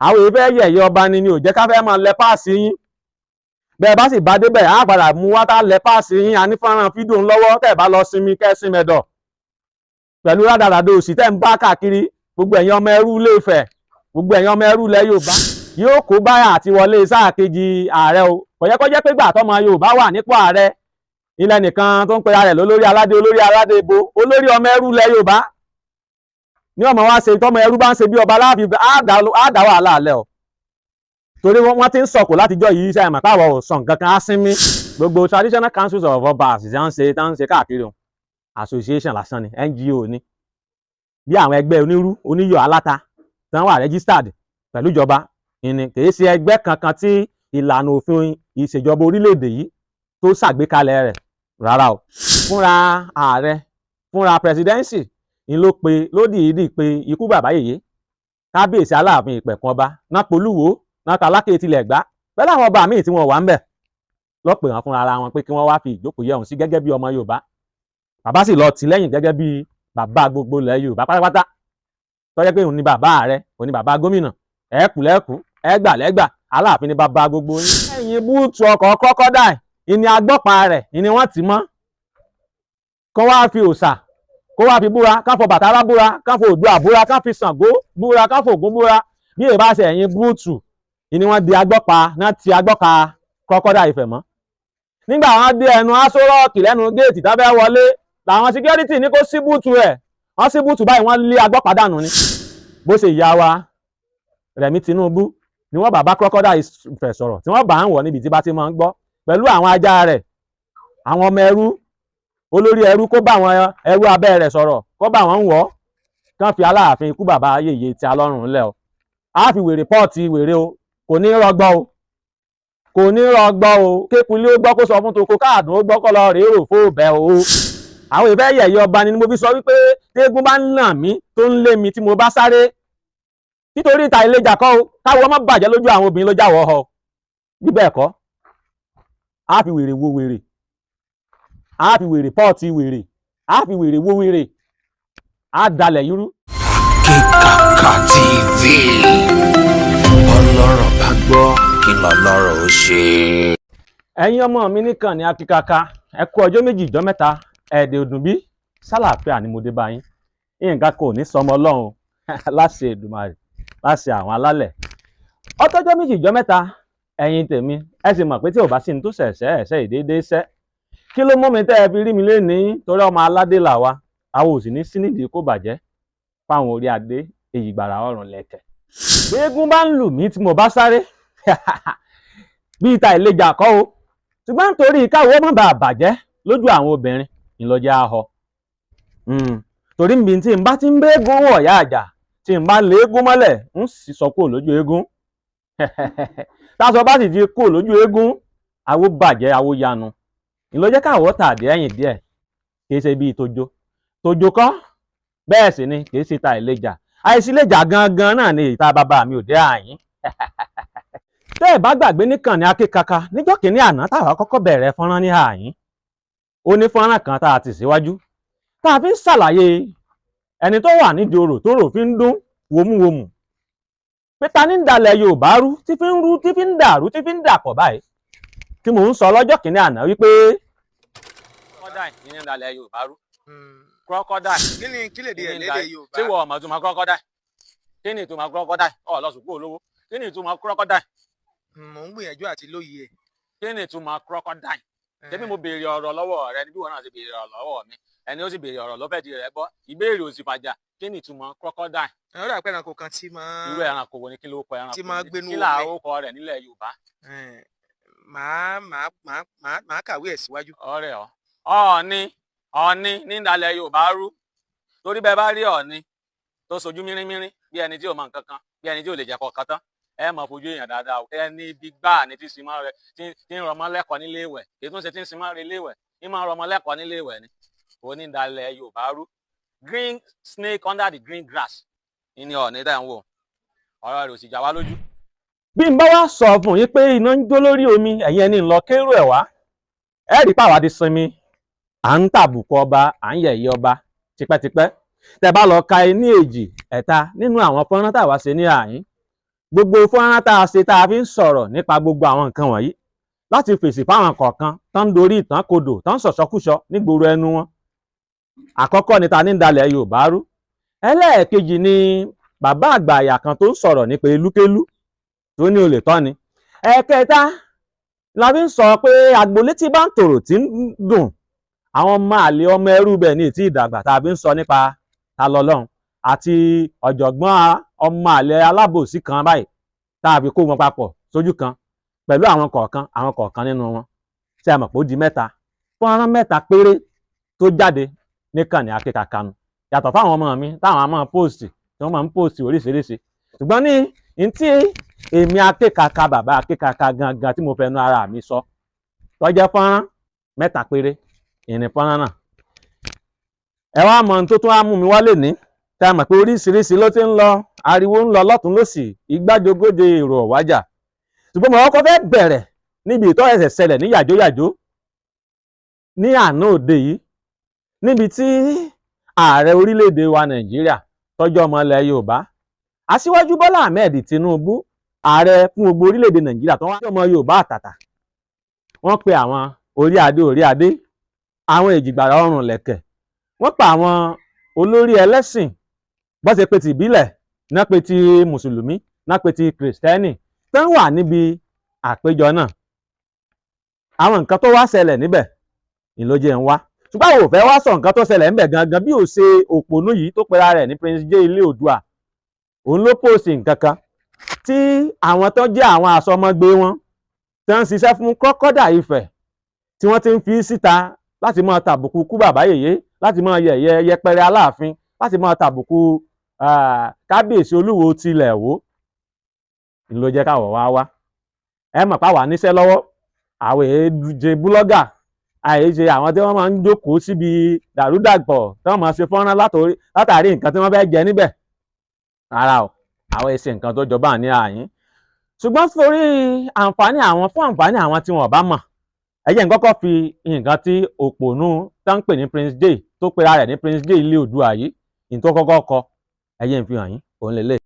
àwọn èyí fẹ́ yẹ̀yẹ́ ọba ni ò jẹ́ ká fẹ́ máa lẹ páàsì yín. Bẹ́ẹ̀ bá sì bá débẹ̀ á padà mú wá tá lẹ páàsì yín, a ní fọ́nrán fídíò ńlọ́wọ́ tẹ́ bá lọ sinmi kẹ́sìn mẹ́dọ̀ pẹ̀lú rádàràdà òsì tẹ́ ń bá káàkiri. Gbogbo ẹ̀yin ọmọ ẹrú Ilé Ifẹ̀, gbogbo ẹ̀yin ọmọ ẹrú ilẹ̀ Yorùbá, yóò kó bá Àtiwọlé sáà kejì ààrẹ o. Kò yẹ kó jẹ́ pé gbà tọ́mọ Yorùbá wà nípò ààrẹ ilẹ̀ nìkan tó ń pera rẹ̀ lólórí aládé ibo, olórí ọmọ ẹrú ilẹ̀ Yorùbá ní ọmọ wa ṣe tọ́mọ ẹrú bá ń ṣe bí ọba láàfin á dá wàhálà alẹ́ o. Torí wọ́n ti ń sọ̀kò látijọ́ yìí iṣẹ́ àmọ́ pàwọ̀ ò sọ nǹkan kan á sinmi. Gbogbo traditional councils of Obas tá ń ṣe káàkiri association lásán ni, NGO ni, bí àwọn ẹgbẹ́ onírú oníyọ̀ aláta tí wọ́n wà registered pẹ̀lú ìjọba ìní, kì í ṣe ẹgbẹ́ kankan tí ìlànà òfin ìṣèjọba orílẹ̀-èdè yìí tó ṣàgbékalẹ̀ rẹ̀ rárá o. Fúnra ààrẹ, fúnra presidency ni ló dìídì pé ikú bàbá yèyé kábíyèsí Aláàfin Ìpẹ̀kun ọba náà polúwo náà Tálákè tilẹ̀ gbá pẹ̀lú àwọn ọba míì tí wọ́n wà ń bẹ̀ lọ́pẹ̀ wọn fúnra ara wọn pé kí wọ́n wá fi ìjókòó yẹ̀ wọ́n sí gẹ́gẹ́ bí ọmọ Yorùbá. Bàbá sì lọ tì lẹ́yìn gẹ́gẹ́ bí bàbá gbogbo ilẹ̀ Yorùbá pátápátá, tó jẹ́ pé òun ni bàbá ààrẹ, òun ni bàbá gómìnà, ẹ̀kùlẹ́kù ẹgbàlẹ́gbà, Aláàfin ni bàbá gbogbo yín. Ẹ̀yìn búùtù ọkọ̀ crocodile ìní agbọ́pa rẹ̀ ìní wọ́n ti mọ́, kó wá fi òòṣà kó wá fi búra, ká fọ Bàtálá búra, ká fọ Oòduà búra, ká fi Ṣàngó búra, ká fọ Ògún búra. Bí èyí bá ṣe ẹ̀yìn búùtù ìní wọ́n di agbọ́pa náà ti agbọ́pa crocodile Ifẹ̀ mọ́. Nígbà wọn dé ẹnu Aṣọ Rọ́ọ̀kì lẹ́nu géètì tá fẹ́ wọlé làwọn security ní kó sí búùtù ẹ̀, wọ́n sí búùtù báyìí wọ́n lé agbọ́pa dànù ni. Bó ṣe ìyá wa Rẹ̀mí Tinubu ni wọ́n bá crocodile Ifẹ̀ sọ̀rọ̀ tí wọ́n bá ń wọ̀ níbi tí bá ti máa ń gbọ́ pẹ̀lú àwọn ajá rẹ̀, àwọn ọmọ ẹrú, olórí ẹrú kó bá àwọn ẹrú abẹ́ rẹ̀ sọ̀rọ̀, kó bá wọn wọ̀ kán fi Aláàfin ikú bàbá yèyé tí alọ́run ńlẹ̀ o. A fi wèrè pọ́ọ̀tì wèrè o, kò ní rọgbọ o, kò ní rọgbọ o. Kékulé ó gbọ́ kó sọ fún toko káàdùn ó gbọ́ kó lọ rèé rò fó bẹ́ o. Àwọn ìfẹ́ yẹ̀yẹ́ ọba ni mo fi sọ wípé téégún bá ń nà mí tó ń lé mi tí mo bá sáré, nítorí ìta ìlẹ́jà kọ́ o, káwọ́ má bàjẹ́ lójú àwọn obìnrin ló jáwọ́ ọ. Bí bẹ́ẹ̀ kọ́, a fi wèrè wo wèrè, a fi wèrè pọ́ọ̀tì wèrè, a fi wèrè wo wèrè, a dalẹ̀ irú. Kekaka TV, ọlọ́rọ̀ bá gbọ́ kí lọ́lọ́rọ̀ ó ṣe. Ẹ̀yin ọmọ mi nìkan ní akíkaka, ẹ kú ọjọ́ méjì ìjọ́ mẹ́ta, ẹ̀ẹ́dẹ̀ ọdún bí sálàáfíà ni mo dé bá yín. Nǹkan kò ní sọmọ Ọlọ́run láṣẹ Èdùmàrè, láṣẹ àwọn alálẹ̀. Ọtọ́jọ́ méjì ìjọ́ mẹ́ta ẹ̀yin tèmi, ẹ sì mọ̀ pé tí ò bá sí ní tó ẹ̀ṣẹ̀ ìdédé ṣẹ́. Kí ló mú mi tẹ́ ẹ fi rí mi lénìí? Torí ọmọ aládé là wa, àwọn ò sì ní sí nídìí kó bàjẹ́ fáwọn orí adé èyí gbàrà ọrùn lẹ̀kẹ̀. Bí eégún bá ń lù mí tí mo bá sáré bí ìta ìlẹ́jà kọ́ o, ṣùgbọ́n nítorí káwọ́ má bàa bàjẹ́ lójú àwọn obìnrin ìlọjẹ́ ahọ. Torí mi tí n bá ti ń bẹ́ eégún wọ̀ ya àjà, tí n bá lé eégún mọ́lẹ̀ ń sì sọ kúrò lójú eégún. Táṣọ bá sì ti kúrò lójú eégún, àwo bàjẹ́ àwo yanu. Ìlọjẹ́ káwọ́ tàdé ẹ̀yìn díẹ̀, kì í ṣe bíi tójó kọ́, bẹ́ẹ̀ sì ni kì í ṣe ta ìlẹ́jà. Àìsí ìlẹ́jà gangan náà ni ìta bàbá mi ò dé àyín. Tẹ́ ẹ̀ bá gbàgbé nìkan ní Akékaka níjọ́ kìíní àná táwa kọ́kọ́ bẹ̀rẹ̀ fọ́nrán ní àyín. Ó ní fọ́nrán kan tá a ti síwájú tá a fi ń ṣàlàyé ẹni tó wà nídìí orò tó rò fi ń dún wòmúwòmù. Pé ta ní ń dalẹ̀ Yorùbá rú tí fi ń rú tí fi ń dàrú tí fi ń dàpọ̀ báyìí. Tí mò ń sọ lọ́jọ́ kìíní àná wípé crocodile ní ń dalẹ̀ Yorùbá rú. Crocodile kí lè dé lédè Yorùbá? Ṣé wọ́n ọmọ tó máa crocodile? Kí ni ìtumọ̀ crocodile? Ọ̀ lọ sùkúù olówó. Kí ni ìtumọ̀ crocodile? Mò ń gbìyànjú àti lóye ẹ̀. Kí ni ìtumọ̀ crocodile? Tẹ́bí mo béèrè ọ̀rọ̀ lọ́wọ́ rẹ níbí wọn náà ti béèrè ọ̀rọ̀ lọ́wọ́ mi. Ẹni ó sì béèrè ọ̀rọ̀ ló fẹ́ di rẹ̀ gbọ́. Ìbéèrè ò sì fàjà. Kí ni ìtumọ̀ crocodile? Ó dà pé ẹranko kan tí máa. Irú ẹranko wo ni kí ló kọ ẹranko? Tí máa gbénú omi. Kí làá ó kọ rẹ̀ nílẹ̀ Yorùbá? Màá kàwé ẹ̀ síwájú. Ọ̀rẹ́ ọ. Ọ̀ọ̀ni ní ìdálẹ̀ Yorùbá rú. Torí bẹ́ẹ̀ bá rí ọ̀ọ̀ni tó sojú mírímírí bí ẹni tí ò mọ nǹkan kan, bí ẹni tí ò lè jẹ́ kọ̀ọ̀kan tán. Ẹ mọ̀ fojú èèyàn dáadáa o. Ẹni ibi gbáà ni tí sinmi rẹ tí ń rọmọ lẹ́kọ̀ọ́ nílé ìwẹ̀. Ètò ń ṣe tí ń sinmi rẹ ilé ìwẹ̀. Ń máa rọmọ lẹ́kọ̀ọ́ nílé ìwẹ̀ ni. Onídàálẹ̀ Yorùbá rú. Green snake under the green grass. Ìní ọ̀ọ̀ni dá ń wò. Ọ̀rọ̀ rẹ̀ ò sì já wá lójú. Bí n bá wá sọ fún yín pé iná ń jó lórí omi, ẹ̀yin ẹni ń lọ kérò ẹ̀ wá. Ẹ rí pàwá ti sinmi. À ń tàbùkù ọba, à ń yẹ̀yẹ́ ọba tipẹ́tipẹ́. Tẹ́ bá lọ ka ní èjì ẹ̀ta nínú àwọn fọ́nrán táwa ṣe ní àyín. gbogbo fọ́nrán tá a ṣe tá a fi ń sọ̀rọ̀ nípa gbogbo àwọn nǹkan wọ̀nyí láti fèsì fáwọn kọ̀ọ̀kan tó ń dorí ìtàn kodò tó ń sọ̀sọ́kúsọ nígboro ẹnu wọn. Àkọ́kọ́ ni ta ní dalẹ̀ Yorùbá rú. Ẹlẹ́ẹ̀kejì ni bàbá àgbà àyà kan tó ń sọ̀rọ̀ nípa elúkélú tó ní olè tọ́ni. Ẹ̀kẹta la fi ń sọ pé agboolé tí bá ń tòrò tí ń dùn, àwọn ọmọ àlè ọmọ ẹrú bẹ̀ ní ìtì ìdàgbà tá a fi ń sọ nípa ta lọ́lọ́run àti ọ̀jọ̀gbọ́n ọmọ àlè alábòsí kan báyìí tá a fi kó wọn papọ̀ sójú kan pẹ̀lú àwọn kọ̀ọ̀kan nínú wọn. Ṣé ẹ mọ̀ pé ó di mẹ́ta, fọ́nrán mẹ́ta péré tó jáde níkànnì Akékakanu, yàtọ̀ fáwọn ọmọ mi táwọn máa póòsì tí wọ́n máa ń póòsì oríṣiríṣi. Ṣùgbọ́n ní tí èmi Akékaka bàbá Akékaka gangan tí mo fẹnu ara mi sọ tó jẹ́ fọ́nrán mẹ́ta péré ìrìn fọ́nrán náà. Ẹ wá mọ ohun tó tún wá mú mi wálé ní tá a mọ̀ pé oríṣiríṣi ló ti ń lọ, ariwo ń lọ lọ́tún lósì, igbájogóje èrò ọ̀wájà. Ṣùgbọ́n mo kọ́kọ́ fẹ́ bẹ̀rẹ̀ níbi ìtọ́ ẹ̀sẹ̀ ṣẹlẹ̀ ní yàjóyàjó ní àná òde yìí, níbi tí ààrẹ orílẹ̀-èdè wa Nàìjíríà tọ́jú ọmọ ilẹ̀ Yorùbá, Aṣíwájú Bọ́lá Ahmed Tinubu, ààrẹ fún gbogbo orílẹ̀-èdè Nàìjíríà tó wá ọmọ Yorùbá àtàtà, wọ́n pe àwọn orí adé, àwọn èjìgbàrà ọrùn lẹ̀kẹ̀, wọ́n pa àwọn olórí ẹlẹ́sìn, bó ṣe pé ti ìbílẹ̀ náà pé ti mùsùlùmí náà pé ti kìrìsìtẹ́nì tó ń wà níbi àpéjọ náà. Àwọn nǹkan tó wá ṣẹlẹ̀ níbẹ̀ ni ló jẹ́ ń wá. Ṣùgbọ́n àwọn ò fẹ́ wá sọ nǹkan tó ṣẹlẹ̀ níbẹ̀ gangan bí ó ṣe òpònú yìí tó pera rẹ̀ ní Prince J ilé Oòduà. Òun ló pòsì nǹkan kan tí àwọn tó jẹ́ àwọn àsọmọgbé wọn tó ń ṣiṣẹ́ fún Àkóbá Ifẹ̀ tí wọ́n ti ń fi síta láti máa tàbùkù kú bàbá yèyé, láti máa yẹpẹrẹ Aláàfin, láti máa tàbùkù kábíyèsí Olúwo tilẹ̀ Wó, ni ló jẹ́ káwọ̀ wá. Ẹ mọ̀ pé àwa níṣẹ́ lọ́wọ́, àwọn èéjẹ búlọ́gà, àìṣe àwọn tí wọ́n máa ń jókòó síbi dàrúdàpọ̀ tí wọ́n máa ṣe fọ́nrán látàrí nǹkan tí wọ́n fẹ́ jẹ níbẹ̀. Rárá o, àwọn èsì nǹkan tó jọba ní àyín. Ṣùgbọ́n fún àǹfààní àwọn tí wọ́n bá mọ̀, ẹ jẹ́ n kọ́kọ́ fi nǹkan tí òpònú tó ń pè ní Prince J tó pera rẹ̀ ní Prince J ilé Oòduà yìí, ní tó kọ́kọ́ kọ, ẹ jẹ́ n fi hàn yín, òun lélẹ̀.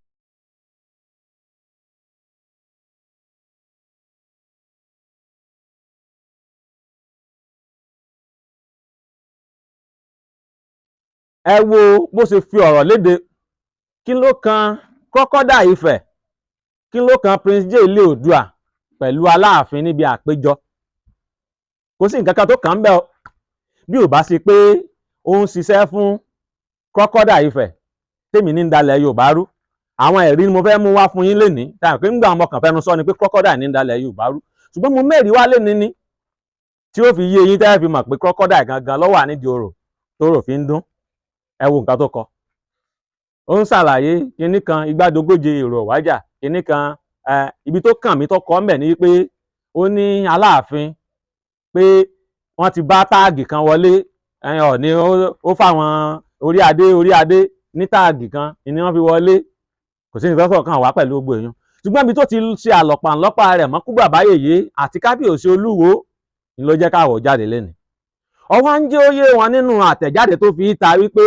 Ẹ wo bó ṣe fi ọ̀rọ̀ léde. Kí ló kan Àkóbá Ifẹ̀, kí ló kan Prince J ilé Oòduà pẹ̀lú Aláàfin níbi àpéjọ? Kò sí nǹkan kan tó kàn ń bẹ̀ o, bí ò bá sí pé ó ń ṣiṣẹ́ fún Àkóbá Ifẹ̀ tèmi ní dalẹ̀ Yorùbá rú. Àwọn ẹ̀rí ni mo fẹ́ mú wá fún yín lénìí, táwọn pé nígbà ọmọ kan fẹnu sọ ni pé Àkóbá ní dalẹ̀ Yorùbá rú. Ṣùgbọ́n mo mẹ́rìí wá lénìí ni tí ó fi yé yín tẹ́ fi mọ̀ pé Àkóbá gangan ló wà nídìí orò tó rò fi ń dún. Ẹ wo nǹkan tó kọ. Ó ń ṣàlàyé kinní kan igbádogóje èrò ọ̀wájà, kinní kan ibi tó kàn mí tó kọ́ mbẹ̀ ni pé ó ní Aláàfin pé wọ́n ti bá táàgì kan wọlé, Ọọ̀ni ó fáwọn orí adé ní táàgì kan ni wọ́n fi wọlé. Kò sí nǹkan kan wá pẹ̀lú gbogbo èèyàn. Ṣùgbọ́n ibi tó ti ṣe àlọ̀pànlọ́pà rẹ̀ mọ́ kú bàbá yèyé àti kábíyèsí Olúwo ni ló jẹ́ káwọ̀ jáde lénìí. Ọwọ́ ń jẹ́ óyé wọn nínú àtẹ̀jáde tó fi ta wípé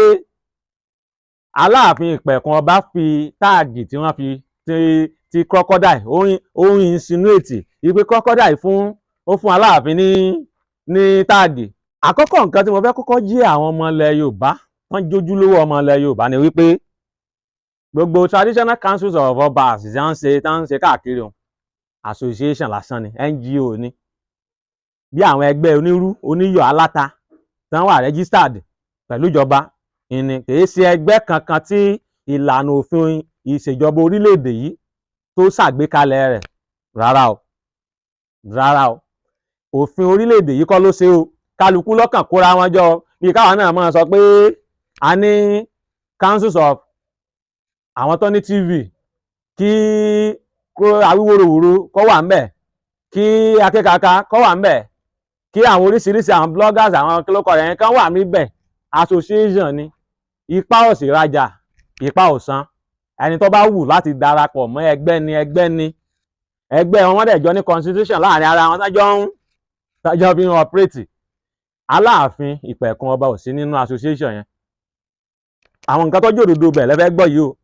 Aláàfin ìpẹ̀kun ọba fi táàgì tí wọ́n fi ti Àkóbá ó ń insinuate wípé Àkóbá ó fún Aláàfin ní táàgì. Àkọ́kọ́ nǹkan tí mo fẹ́ kọ́kọ́ jí àwọn ọmọ ilẹ̀ Yorùbá wọ́n jójúlówó ọmọ ilẹ̀ Yorùbá ni wípé gbogbo traditional councils of Obas tí wọ́n ń ṣe káàkiri association lásán ni, NGO ni, bí àwọn ẹgbẹ́ onírú oníyọ̀ aláta tí wọ́n wà registered pẹ̀lú ìjọba ìní, kìí ṣe ẹgbẹ́ kankan tí ìlànà òfin ìṣèjọba orílẹ̀-èdè yìí tó ṣàgbékalẹ̀ rẹ̀. Rárá o, òfin orílẹ̀-èdè yìí kọ́ ló ṣe o. Kálukú lọ́kàn kóra wọn jọ bí káwọn náà máa sọ pé a ní councils of àwọn tó ní TV, kí Awíwòròwòro kó wà ńbẹ̀, kí Akékaka kó wà ńbẹ̀, kí àwọn oríṣiríṣi àwọn bloggers àwọn kílókọ̀ rẹ̀ kan wà níbẹ̀. Association ni, ipá ò sì rajà, ipá ò san. Ẹni tó bá wù láti darapọ̀ mọ́ ẹgbẹ́ wọn dẹ̀ jọ ní constitution láàrin ara wọn tájọ́ fi ń operate. Aláàfin ìpẹ̀kun ọba ò sí nínú association yẹn. Àwọn nǹkan tó jòdòdó bẹ̀ lẹ́fẹ́ gbọ́ yìí o,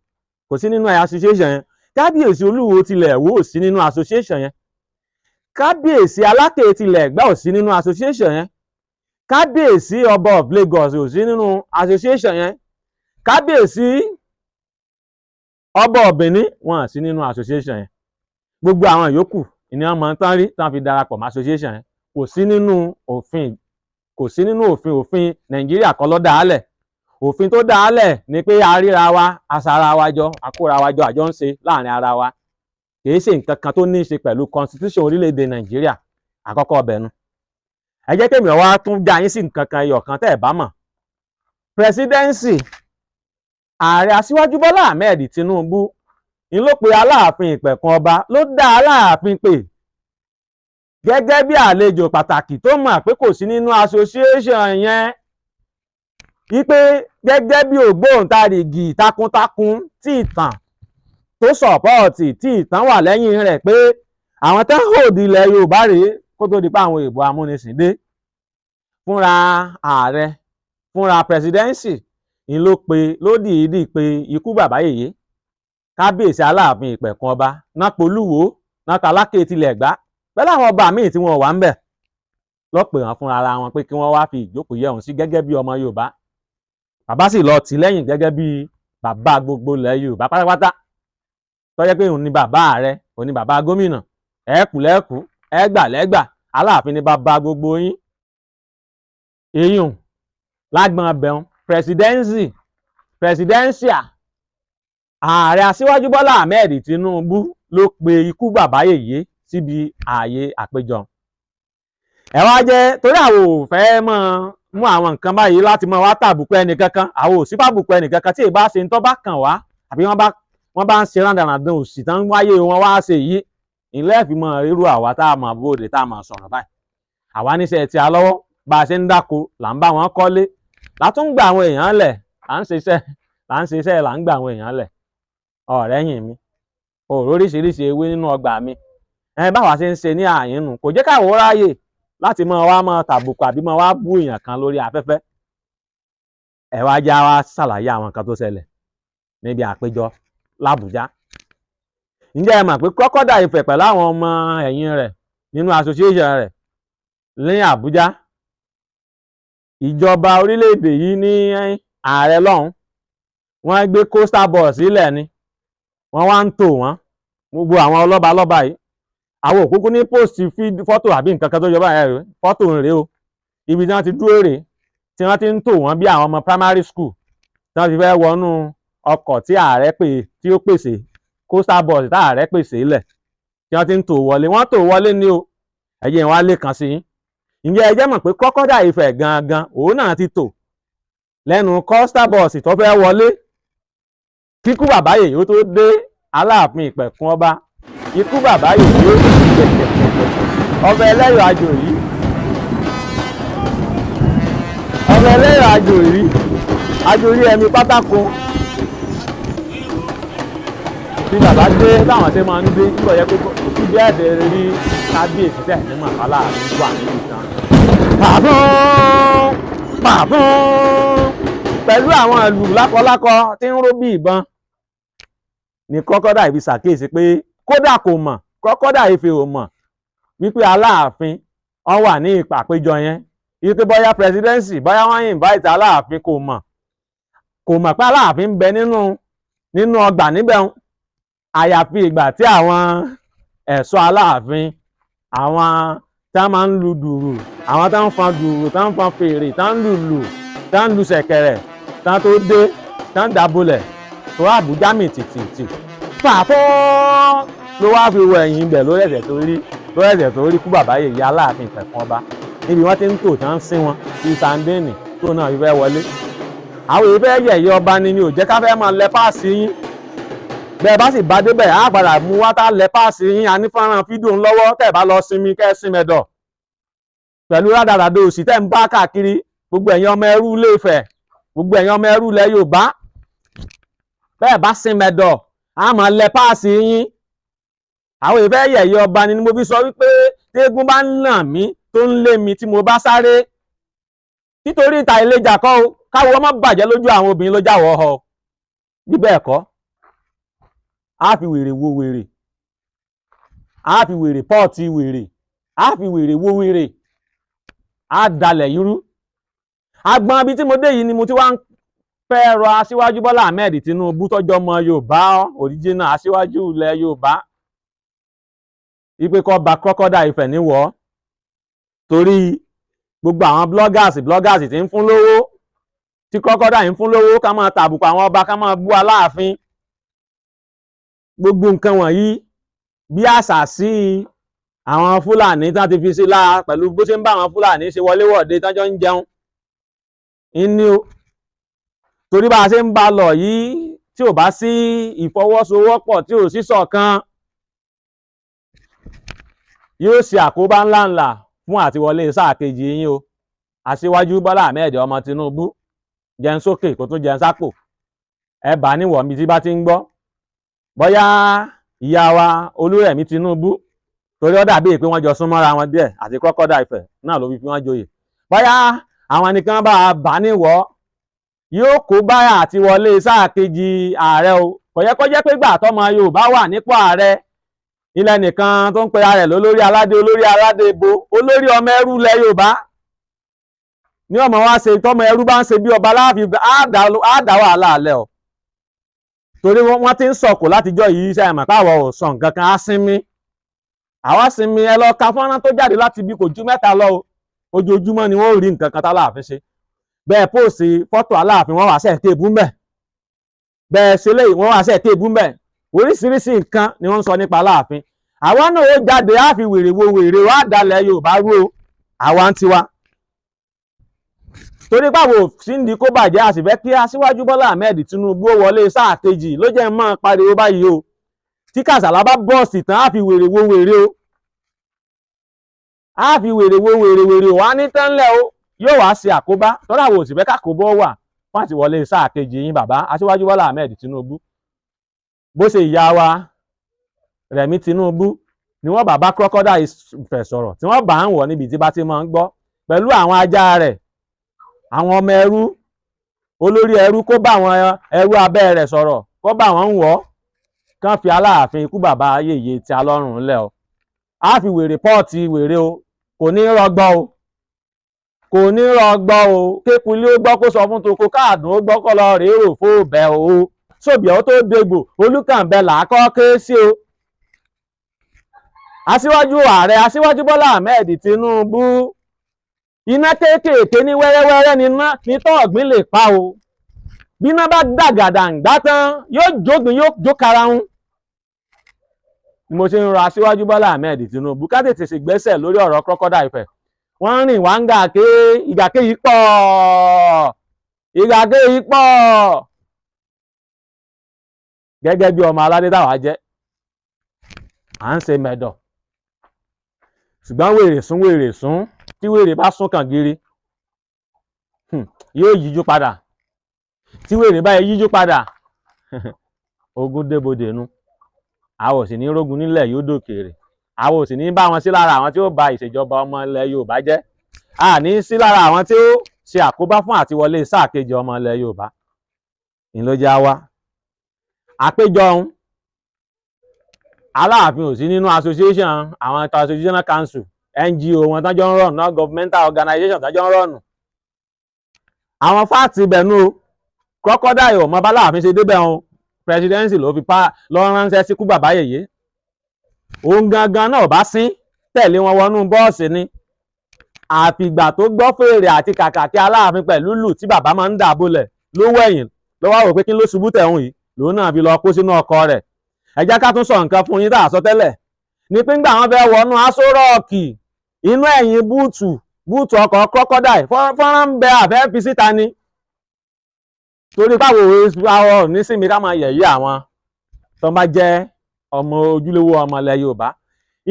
kò sí nínú association yẹn. kábíyèsí olúwo tilẹ̀ Ìwó ò sí nínú association yẹn, kábíyèsí aláké tilẹ̀ Ẹ̀gbá ò sí nínú association yẹn, kábíyèsí ọba of Lagos ò sí nínú association yẹn, kábíyèsí ọba Benin wọn ò sí nínú association yẹn. Gbogbo àwọn yòókù ni wọ́n mọ̀ tán rí tán fi darapọ̀ mọ́ association yẹn. Kò sí nínú òfin Nàìjíríà kan ló dálẹ̀. Òfin tó dálẹ̀ ni pé a ríra wa, a ṣara wa jọ, a kóra wa jọ, àjọ ń ṣe láàrin ara wa. Kìí ṣe nǹkan kan tó ní í ṣe pẹ̀lú constitution orílẹ̀-èdè Nàìjíríà. Àkọ́kọ́ ọbẹ̀ nu. Ẹ jẹ́ kémi wá tún já yín sí nǹkan kan ẹyọ kan tẹ́ ẹ̀ bá mọ̀. Presidency ààrẹ Aṣíwájú Bọ́lá Ahmed Tinubu ni ló pe Aláàfin Ìpẹ̀kun Ọba, ló dá Aláàfin pè gẹ́gẹ́ bí àlejò pàtàkì tó mọ̀ pé kò sí nínú association yẹn, wípé gẹ́gẹ́ bí ògbóǹtarìgì takuntakun tí ìtàn tó sọ̀pọ̀ọ̀tì tí ìtàn wà lẹ́yìn rẹ̀ pé àwọn tó ń hòdì ilẹ̀ Yorùbá rèé kó tó di pé àwọn èèbò amúnisìn dé. Fúnra ààrẹ, fúnra presidency ni ló dìídì pé ikú bàbá yèyé kábíyèsí Aláàfin Ìpẹ̀kun Ọba náà polúwo náà taláké tilẹ̀ Ẹ̀gbá pẹ̀lú àwọn ọba míì tí wọn wà ń bẹ̀ ló pè wọ́n fúnra ara wọn pé kí wọ́n wá fi ìjókòó yẹ̀ wọ́n sí gẹ́gẹ́ bí ọmọ Yorùbá. Bàbá sì lọ tì lẹ́yìn gẹ́gẹ́ bí bàbá gbogbo ilẹ̀ Yorùbá pátápátá, tó jẹ́ pé òun ni bàbá ààrẹ, òun ni bàbá gómìnà, ẹ̀ẹ́kù lẹ́ẹ̀kú, ẹ̀ẹ́gbà lẹ́gbà, Aláàfin ni bàbá gbogbo yín. Èyùn lágbọn abẹ́hùn presidential ààrẹ Aṣíwájú Bọ́lá Ahmed Tinubu ló pe ikú bàbá yèyé síbi ààyè àpéjọ. Ẹ wá jẹ́ torí àwọn ò fẹ́ mọ́ mú àwọn nǹkan báyìí láti mọ́ wá tàbùkù ẹnìkankan, àwọn ò sí fàbùkù ẹnìkankan tí ìbá ṣe ń tọ́ bá kàn wá àbí wọ́n bá ń ṣe rándàràdàn òsì tán wáyé wọn wá ṣe yìí ìlẹ́ ìfimọ̀ rírú àwa tá a mọ̀ bóde tá a mọ̀ sọ̀rọ̀ báyìí. Àwa níṣẹ́ ti alọ́wọ́ bá a ṣe ń dáko là ń bá wọn kọ́lé, látún gba àwọn èèyàn lẹ̀, là ń ṣiṣẹ́ là ń gba àwọn èèyàn lẹ̀. Ọ̀rẹ́yìn mi òòrùn oríṣiríṣi ewé nínú ọgbà mi, báwa ṣe ń ṣe ní àyín nù, kò jẹ́ káwọ́ ráyè láti mọ́ tàbùkù àbí mọ́ wá bú èèyàn kan lórí afẹ́fẹ́. Ẹ wá já wá ṣàlàyé àwọn nǹkan tó ṣẹlẹ̀ níbi àpéjọ l'Àbújá. Ǹjẹ́ ẹ mọ̀ pé Kọ́kọ́dà Ifẹ̀ pẹ̀lú àwọn ọmọ ẹ̀yìn rẹ̀ nínú association rẹ̀ ní Àbújá, ìjọba orílẹ̀-èdè yìí ní ààrẹ lọ́hùn, wọ́n gbé coaster bus sílẹ̀ ni wọ́n wá ń tò wọ́n gbogbo àwọn ọlọ́ba yìí. Àwọn òkúkú ní post fọ́tò àbí nǹkan kan tó jọba ẹ̀rọ fọ́tò rèé o, ibi tí wọ́n ti dúró rèé tí wọ́n ti ń tò wọ́n bí àwọn ọmọ primary school tí wọ́n ti fẹ́ wọnú ọkọ̀ tí ààrẹ tí ó pèsè coaster bus tí ààrẹ pèsè ilẹ̀ tí wọ́n ti ń tò wọlé. Wọ́n tò wọlé ní o, ẹ̀yẹ wọn lè kàn sí. Ǹjẹ́ ẹ jẹ́ mọ̀ pé Kọ́kọ́dà Ifẹ̀ gangan òun náà ti tò lẹ́nu coaster bus tó fẹ́ wọlé kíkú bàbá yèyé tó dé Aláàfin Ìpẹ̀kun Ọba. Ikú bàbá yèyé ọba ẹlẹ́yọ̀ àjò yìí, ọba ẹlẹ́yọ̀ àjò yìí, àjò rí ẹ̀mí pátákó tí bàbá dé táwọn ṣe máa ń dé nígbà yẹ kó kò sí bí ẹ̀dẹ̀ rí kábíyèsí tẹ̀ ní màkálà wà nínú ìtàn. Pàfún pẹ̀lú àwọn ìlú lákọlákọ tí ń ró bí ìbọn ní Kọ́kọ́dà Ifẹ̀ ṣàkíyèsí pé kódà kò mọ̀, Kọ́kọ́dà Ifẹ̀ ò mọ̀ wípé Aláàfin wọ́n wà ní àpéjọ yẹn, wípé bóyá presidency bóyá wọ́n invite Aláàfin kò mọ̀ pé Aláàfin ń bẹ nínú ọgbà níbẹ̀. Àyàfi ìgbà tí àwọn ẹ̀ṣọ́ Aláàfin, àwọn tá máa ń lu dùrù, àwọn tá ń fan dùrù, tá ń fan fèrè, tá ń lùlù, tá ń lu ṣẹ̀kẹ̀rẹ̀, tá tó dé, tá ń dàbọlẹ̀ tó Àbújá mì tìtìtì. Pàfọ́ ló wá fi wọ ẹ̀yìn ibẹ̀ lórí ẹ̀sẹ̀ tó rí kú bàbá yèyé Aláàfin Ìpẹ̀kun Ọba níbi wọ́n ti ń tò tán sí wọn bí sandéènì tó náà fi fẹ́ wọlé. Àwọn èyí fẹ́ yẹ̀yẹ́ ọba ni ò jẹ́ ká fẹ́ máa lẹ páàsì yín. Bẹ́ẹ̀ bá sì bá débẹ̀ á padà mú wá tá lẹ páàsì yín, a ní fọ́nrán fídíò ń lọ́wọ́ tẹ́ bá lọ sinmi kẹ́ sinmi ẹ̀dọ̀ pẹ̀lú rádaràdà òsì tẹ́ ń bá káàkiri gbogbo ẹ̀yin ọmọ ẹrú Ilé Ifẹ̀, gbogbo ẹ̀yin ọmọ ẹrú ilẹ̀ Yorùbá. Bẹ́ẹ̀ bá sinmi ẹ̀dọ̀ á máa lẹ páàsì yín. Àwọn èyí fẹ́ yẹ̀yẹ́ ọba ni mo fi sọ wípé téégún bá ń nà mí tó ń lé mi tí mo bá sáré nítorí ìta ìlẹ́jà kọ́ o, káwọ́ ọmọ bàjẹ́ lójú àwọn obìnrin ló jáwọ́ ọ bí bẹ́ẹ̀ kọ́ á fi wèrè wo wèrè, á fi wèrè pọ́ọ̀tì wèrè, á fi wèrè wo wèrè, á dalẹ̀ irú. Agbọn ibi tí mo dé yìí ni mo ti wá ń fẹ́ rọ aṣíwájú Bọ́lá Ahmed Tinubu tọ́jọ́ ọmọ Yorùbá original aṣíwájú ilẹ̀ Yorùbá wípé kó ba Crocodile Ifẹ̀ níwọ̀, torí gbogbo àwọn bloggers tí ń fún lówó, tí Crocodile ń fún lówó ká máa tàbùkù àwọn ọba, ká máa bú Aláàfin, gbogbo nǹkan wọ̀nyí bí àṣà sí àwọn Fúlàní tán ti fi sí lára pẹ̀lú bó ṣe ń bá àwọn Fúlàní ṣe wọléwọ̀de tọ́jọ́ ń jẹun ní o. Torí bá a ṣe ń bá lọ yìí, tí ò bá sí ìfọwọ́sowọ́pọ̀, tí ò sí ṣọ̀kan, yóò ṣe àkóbá ńláńlá fún àtiwọlé sáà kejì yín o. Aṣíwájú Bọ́lá Ahmed ọmọ Tinubu, jẹun sókè kó tó jẹun sápò, ẹ bá níwọ̀ mi tí bá ti ń gbọ́. Bóyá ìyá wa Olúrẹ̀mí Tinubu, torí ó dàbí pé wọ́n jọ súnmọ́ra wọn díẹ̀, àti Crocodile Ifẹ̀ náà ló fi wọ́n joyè. Bóyá àwọn nìkan bá níwọ̀, yóò kó báyà àti wọlé sáà kejì ààrẹ o. Kò yẹ kó jẹ́ pé gbà tọ́mọ Yorùbá wà nípò ààrẹ, ilẹ̀ nìkan tó ń pera rẹ̀ lólórí aládé bo, olórí ọmọ ẹrú ilẹ̀ Yorùbá ní ọmọ wa ṣe, tọ́mọ ẹrú bá ń ṣe bí ọba láàfin á dá wàhálà alẹ́ o. Torí wọ́n ti ń sọ̀kò látijọ́ yìí, ṣe àmọ̀ páwọ̀ ò sọ nǹkan kan, á sinmi. Àwa sinmi, ẹ lọ ka fọ́nrán tó jáde láti bí kò ju 3 lọ o. Ojoojúmọ́ ni wọ́n ò rí nǹkan kan t'Aláàfin ṣe. Bẹ́ẹ̀ póòsì fọ́tò Aláàfin wọ́n wá sẹ́ẹ̀ téèbù ńbẹ̀, bẹ́ẹ̀ ṣe léyìí wọ́n wá sẹ́ẹ̀ téèbù ńbẹ̀, oríṣiríṣi nǹkan ni wọ́n ń sọ nípa Aláàfin. Àwa náà ó jáde, á fi wèrè wo wèrè, wá dalẹ̀ Yorùbá rú o, àwa ń tiwa. Torí báwo sí ń di kó bàjẹ́, a sì fẹ́ kí aṣíwájú Bọ́lá Ahmed Tinubu ó wọlé sáà kejì, ló jẹ́ mọ́ pariwo báyìí o. Tí Kàsálà bá bọ́ọ̀sì tán, á fi wèrè wo wèrè o, á fi wèrè wo wèrè o, wá ní tẹ́ńlẹ̀ o, yóò wá ṣe àkóbá. Tọ́lá wo sì fẹ́ kákòbó wà fún àtiwọlé sáà kejì yín bàbá aṣíwájú Bọ́lá Ahmed Tinubu. Bó ṣe ìyá wa Rẹ̀mí Tinubu ni wọ́n bá Crocodile Ifẹ̀ sọ̀rọ̀, tí wọ́n bá ń wọ̀ níbi tí bá ti máa ń gbọ́, pẹ̀lú àwọn ajá rẹ̀, àwọn ọmọ ẹrú, olórí ẹrú, kó bá àwọn ẹrú abẹ́ rẹ̀ sọ̀rọ̀, kó bá wọn ń wọ̀, kán fi Aláàfin ikú bàbá yèyé tí a lọ́rùn ńlẹ̀ o. Á fi wèrè pọ́ọ̀tì wèrè o, kò ní rọgbọ o, kò ní rọgbọ o. Kékulé ó gbọ́ kó sọ fún toko, káàdùn ó gbọ́ kó lọ rèé rò fó bẹ́ o. Sóbì ó tó dégbò, Olúkànbẹ làákọ́ ké sí o. Aṣíwájú ààrẹ, aṣíwájú Bọ́lá Ahmed Tinubu, iná kéékèèké ní wẹ́rẹ́wẹ́rẹ́ ní tọ́ọ̀gbìn lè pa o. Bí iná bá dàgàdàǹgbá tán, yóò jógun, yóò jó karahun. Mo ṣe ń rọ aṣíwájú Bọ́lá Ahmed Tinubu ká tètè sì gbésẹ̀ lórí ọ̀rọ̀ Crocodile Ifẹ̀. Wọ́n rìn wá ń gàké, ìgàké yìí pọ̀, ìgàké yìí pọ̀. Gẹ́gẹ́ bí ọmọ aládé táwa jẹ́, à ń ṣe mẹ̀dọ̀. Ṣùgbọ́n wèrè sún, tí wèrè bá sún kàn gírí, yóò yíjú padà. Tí wèrè bá yíjú padà, ogun débodè nu. Àwọn ò sì ní rógun nílẹ̀ yóò dòkèrè. Àwọn ò sì ní bá wọn sí lára àwọn tí ó ba ìṣèjọba ọmọ ilẹ̀ Yorùbá jẹ́. A ní sí lára àwọn tí ó ṣe àkóbá fún àtiwọlé sáà kejì ọmọ ilẹ̀ Yorùbá. Ìlójá wa. Àpéjọ ọ̀hún, Aláàfin ò sí nínú association, àwọn associational council, NGO wọn tán jọ ń rọ̀nù, non governmental organization tán jọ ń rọ̀nù. Àwọn fáàtì ibẹ̀nú o, Crocodile ò mọ bá Aláàfin ṣe débẹ̀ o, presidency ló fi lọ ránṣẹ́ síkú bàbá yèyé. Òun gangan náà bá sín tẹ̀lé wọn wọnú bọ́ọ̀sì ni. Àfìgbà tó gbọ́ fèrè àti kàkàkí Aláàfin pẹ̀lú lù tí bàbá máa ń dà bolẹ̀ ló wẹ̀yìn, ló wá rò pé kí ló ṣubú tẹ̀hún yìí, lòun náà fi lọ kó sínú ọkọ̀ rẹ̀. Ẹ jẹ́ ká tún sọ nǹkan fún yín tá a sọ tẹ́lẹ̀. Ní pé ńgbà wọn fẹ́ wọnú Aṣọ Rọ́ọ̀kì, inú ẹ̀yìn búùtù ọkọ̀ Crocodile, fọ́nrán ń bẹ àfẹ́ fi síta ni. Torí báwo àwọn nísìnyí ká máa yẹ̀yẹ́ àwọn tó bá jẹ́ ọmọ ojúlówó ọmọ ilẹ̀ Yorùbá.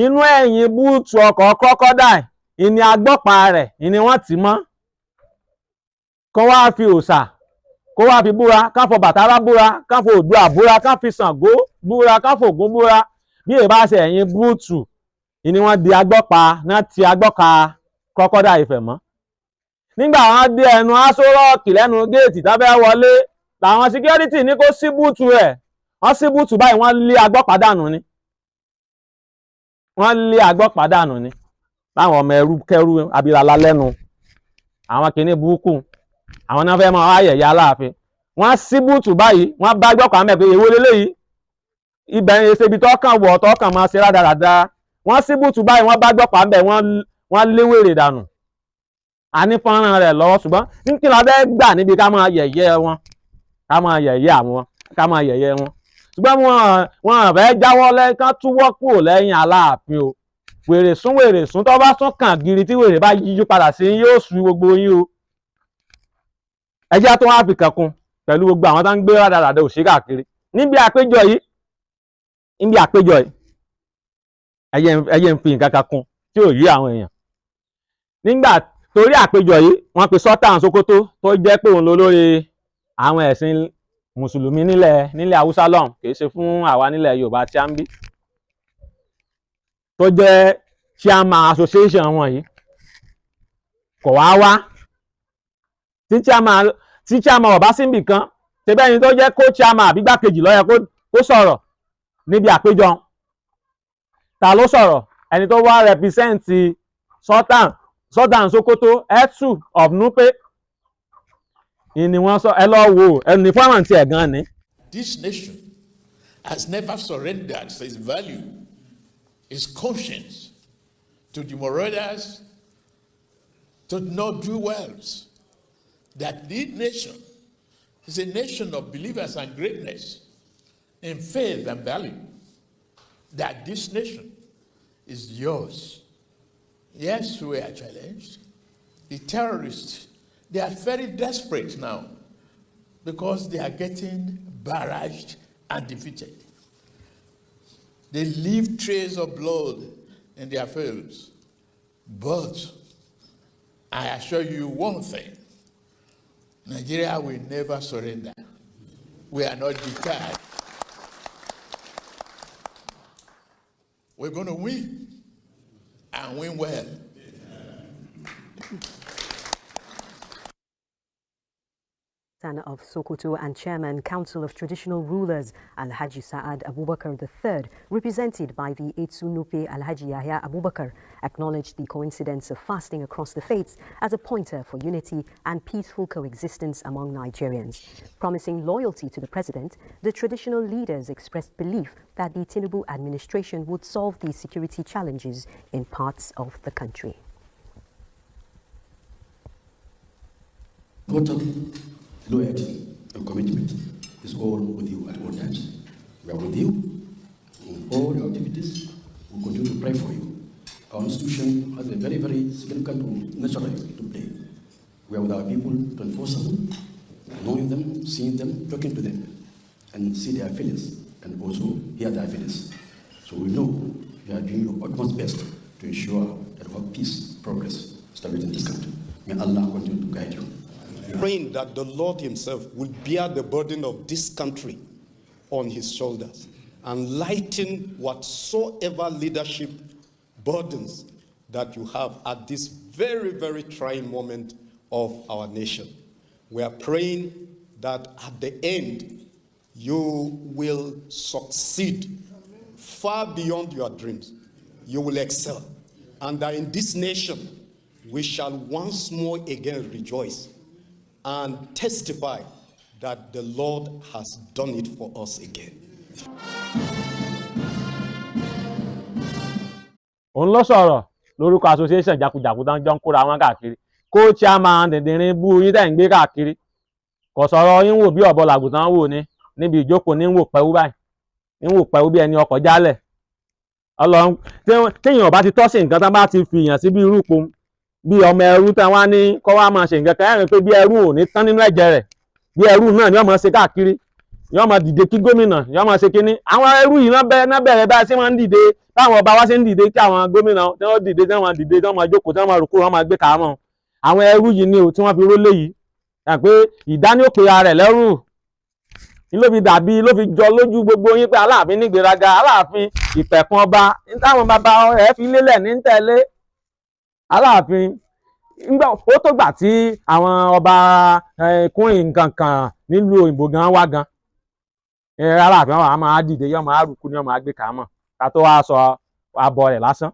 Inú ẹ̀yìn búùtù ọkọ̀ Crocodile, ìní agbọ́pa rẹ̀, ìní wọ́n tì mọ́. Kó wá fi òòṣà, kó wá fi búra, ká fọ Bàtálá búra, ká fọ Oòduà búra, ká fi Ṣàngó búra, ká fọ Ògún búra. Bí èyí bá ṣe ẹ̀yìn búùtù, ìní wọ́n di agbọ́pa, náà ti agbọ́ka Crocodile Ifẹ̀ mọ́. Nígbà wọn dé ẹnu Aṣọ Rọ́ọ̀kì lẹ́nu géètì tá fẹ́ wọlé, làwọn security ní kó sí búùtù rẹ̀. wọ́n sí búùtù báyìí wọ́n lé agbọ́pàdánù ni láwọn ọmọ ẹrú kẹrú abilala lẹ́nu àwọn kìíní burúkú àwọn náà fẹ́ máa ayẹyẹ Aláàfin wọ́n sí búùtù báyìí wọ́n bá gbọ́pàá mẹ́ pé èwo leléyìí ibẹ̀ ń ṣe ibi tọ́kàn wọ̀ tọ́kàn máa ṣe rádaràda wọ́n sí búùtù báyìí wọ́n bá gbọ́pàá mẹ́ wọ́n léwèrè dànù àní fọ́nrán rẹ̀ lọ́wọ́ ṣùgbọ́n kí la fẹ́ gbà níbi ká máa yẹ̀yẹ́ wọn ká máa yẹ̀yẹ́ wọn ṣùgbọ́n wọn fẹ́ jáwọ́ lẹ́kàn túwọ́ kúrò lẹ́yìn Aláàfin o wèrè sún tó bá sún kàn gírí tí wèrè bá yíjú padà sí yóò sú gbogbo yín o ẹjẹ́ tó wá fi kẹ̀kun pẹ̀lú gbogbo àwọn tó ń gbé rádaràdà òṣì káàkiri níbi àpéjọ yìí ẹyẹ ń fi nǹkan kan kún tí ò yí àwọn èèyàn nígbà torí àpéjọ yìí wọ́n pe Sultan Sokoto tó jẹ́ pé òun lólórí àwọn ẹ̀sìn mùsùlùmí nílẹ̀ Haúsá lọ́hùn kì í ṣe fún àwa nílẹ̀ Yorùbá tí a ń bí tó jẹ́ chairman association wọn yìí kò wá tí chairman ọ̀bá síbì kan tẹ́bẹ́ni tó jẹ́ co-chairman àbí igbákejì ló yẹ kó sọ̀rọ̀ níbi àpéjọ ta ló sọ̀rọ̀ ẹni tó wá represent Sultan Sokoto Etu of Nupe ni wọ́n sọ ẹ lọ wo ẹni fọ́nrán tí ẹ̀ gan ni. This nation has never surrendered its value, its conscience to the marauders, to not do wells. That this nation is a nation of believers and greatness in faith and value. That this nation is yours. Yes, we are challenged. The terrorists, they are very desperate now because they are getting barraged and defeated. They leave traces of blood in their fields. But I assure you one thing, Nigeria will never surrender. We are not deterred. We're going to win, and win well. Of Sokoto and Chairman Council of Traditional Rulers Alhaji Saad Abubakar III, represented by the Etsu Nupe Alhaji Yahya Abubakar, acknowledged the coincidence of fasting across the faiths as a pointer for unity and peaceful coexistence among Nigerians. Promising loyalty to the president, the traditional leaders expressed belief that the Tinubu administration would solve the security challenges in parts of the country. Loyalty and commitment is all with you at all times. We are with you in all your activities. We continue to pray for you. Our institution has a very, very significant role naturally to play. We are with our people 24/7, knowing them, seeing them, talking to them, and see their feelings, and also hear their feelings. So we know you are doing your utmost best to ensure that we have peace, progress, stability in this country. May Allah continue to guide you. Praying that the Lord himself will bear the burden of this country on his shoulders and lighten whatsoever leadership burdens that you have at this very, very trying moment of our nation. We are praying that at the end you will succeed far beyond your dreams. You will excel, and that in this nation we shall once more again rejoice and testify that the Lord has done it for us again. òun ló sọ̀rọ̀ lórúkọ association jákujàku tán jọ ń kóra wọn káàkiri co-chairman dìndìnrín bú yín tẹ̀ ń gbé káàkiri kò sọ̀rọ̀ yín wò bí ọ̀bọ làgùtàn wò ní níbi ìjókòó ní ń wò pẹ́wú báyìí ń wò pẹ́wú bí ẹni ọkọ̀ jálẹ̀ ọlọ́run téèyàn bá ti tọ́sí nǹkan tán bá ti fi yàn sí bí irú pom bí ọmọ ẹrú tán wá ní kọ́ wá máa ṣe nǹkan kan ẹ̀rìn pé bí ẹrú ò ní tán nínú ẹ̀jẹ̀ rẹ̀ bí ẹrú náà ni wọ́n máa ṣe káàkiri yọ́n máa dìde kí gómìnà yọ́n máa ṣe kínní àwọn ẹrú yìí náà bẹ̀rẹ̀ báyìí sí máa ń dìde táwọn ọba wá sí ń dìde kí àwọn gómìnà tí wọ́n dìde tí wọ́n dìde tí wọ́n máa jókòó tí wọ́n máa rúkú wọ́n máa gbé kàámọ̀ àwọn ẹrú yìí ni ò tí wọ́n fi rólé yìí pé ìdánilópè ara rẹ̀ lẹ́rù ló fi dàbí ló fi jọ lójú gbogbo yín pé aláàfin nígbéraga aláàfin ìpẹ̀kun ọba táwọn bàbá ẹ̀ fi lélẹ̀ ní tẹ̀lé aláàfin nígbà ó tó gbà tí àwọn ọba kúrin nǹkan kan nílùú òyìnbó gan wá gan Aláàfin wa máa dìde yọ máa rúkú ní ọmọ àgbé kàámọ̀ ká tó wá sọ Àbọrẹ lásán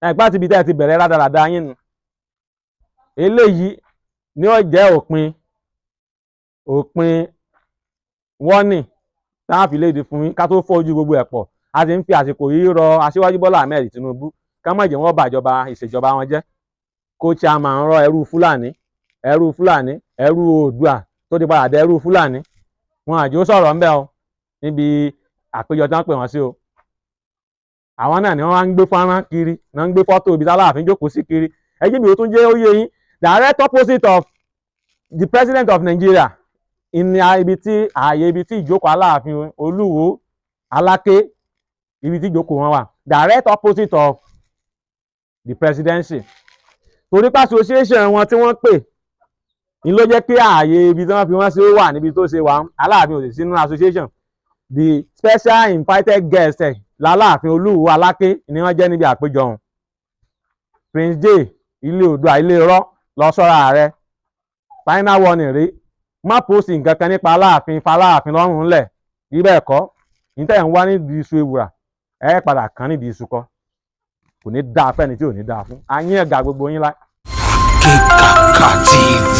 ẹgbẹ́ ti bi tẹ́ ti bẹ̀rẹ̀ rádaràda yín nu eléyìí ni ó jẹ́ òpin warning tá a fi léde fún yín ká tó fọ́jú gbogbo ẹ̀ pọ̀ a ti ń fi àsìkò yìí rọ Aṣíwájú Bọ́lá Ahmed Tinubu ká má jẹ́ wọ́n bàjọba ìṣèjọba wọn jẹ́ kó chairman rọ ẹrú Fúlàní ẹrú Oòduà tó ti padà dé ẹrú Fúlàní wọn àjò sọ̀rọ̀ ńbẹ́ o níbi àpéjọ tí wọ́n pè wọ́n sí o àwọn náà ni wọ́n wá ń gbé fọ́nrán kiri náà ń gbé fọ́tò ibi táláàfin jókòó sí kiri ẹjẹ́ mi ò tún jẹ́ ó yé yín direct opposite of the president of Nigeria ní ààyè ibi tí ìjókòó Aláàfin Olúwo Aláké ibi tí ìjókòó wọn wà direct opposite of the presidency torí pé association wọn tí wọ́n pè ní ló jẹ́ kí ààyè ibi tí wọ́n fi wọ́n sí ó wà níbi tó ṣe wà Aláàfin ò sì sínú association the special invited guest l'Aláàfin Olúwo Aláké ni wọ́n jẹ́ níbi àpéjọ ọ̀hún Prince J ilé Oòduà ilé irọ́ lọ sọ́ra rẹ̀ final warning rí má pósì nǹkan kan nípa Aláàfin Aláàfin lọ́rùn ńlẹ̀ bí bẹ́ẹ̀ kọ́ níta ẹ̀ ń wá nídìí iṣu ewùrà ẹ̀ padà kàn nídìí iṣu kọ́ kò ní dáa fẹ́ni tí ò ní dáa fún ayín ẹ̀gà gbogbo yín láì. KEKA TV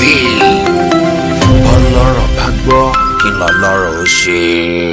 ọlọ́rọ̀ bá gbọ́ kí lọ́lọ́rọ̀ ó ṣe.